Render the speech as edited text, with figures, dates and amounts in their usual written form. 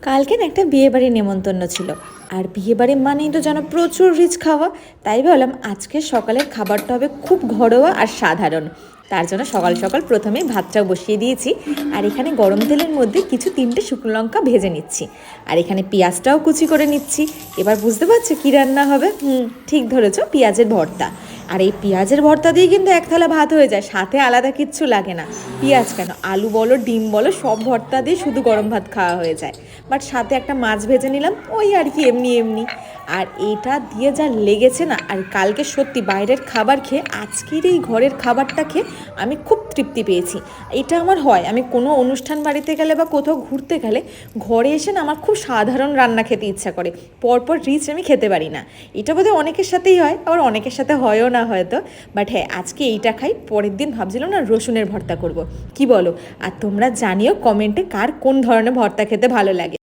কালকে না একটা বিয়েবাড়ির নেমন্তন্ন ছিল। আর বিয়েবাড়ি মানেই তো যেন প্রচুর রিচ খাওয়া। তাই ভাবলাম আজকে সকালের খাবারটা হবে খুব ঘরোয়া আর সাধারণ। তার জন্য সকাল সকাল প্রথমেই ভাতটাও বসিয়ে দিয়েছি। আর এখানে গরম তেলের মধ্যে কিছু 3টে শুকনো লঙ্কা ভেজে নিচ্ছি। আর এখানে পেঁয়াজটাও কুচি করে নিচ্ছি। এবার বুঝতে পারছো কী রান্না হবে? ঠিক ধরেছো, পেঁয়াজের ভর্তা। আর এই পেঁয়াজের ভর্তা দিয়ে কিন্তু এক থালা ভাত হয়ে যায়, সাথে আলাদা কিচ্ছু লাগে না। পেঁয়াজ কেন, আলু বলো ডিম বলো সব ভর্তা দিয়ে শুধু গরম ভাত খাওয়া হয়ে যায়। বাট সাথে একটা মাছ ভেজে নিলাম, ওই আর কি, এমনি এমনি। আর এটা দিয়ে যা লেগেছে না, আর কালকে সত্যি বাইরের খাবার খেয়ে আজকের এই ঘরের খাবারটা খেয়ে আমি খুব তৃপ্তি পেয়েছি। এটা আমার হয়, আমি কোনো অনুষ্ঠান বাড়িতে গেলে বা কোথাও ঘুরতে গেলে ঘরে এসে না আমার খুব সাধারণ রান্না খেতে ইচ্ছা করে, পরপর রিচ আমি খেতে পারি না। এটা বোধহয় অনেকের সাথেই হয়, আবার অনেকের সাথে হয়ও না হয়তো। বাট হ্যাঁ, আজকে এইটা খাই, পরের দিন ভাবছিলাম না রসুনের ভর্তা করব। কি বলো? আর তোমরা জানিও কমেন্টে কার কোন ধরনের ভর্তা খেতে ভালো লাগে।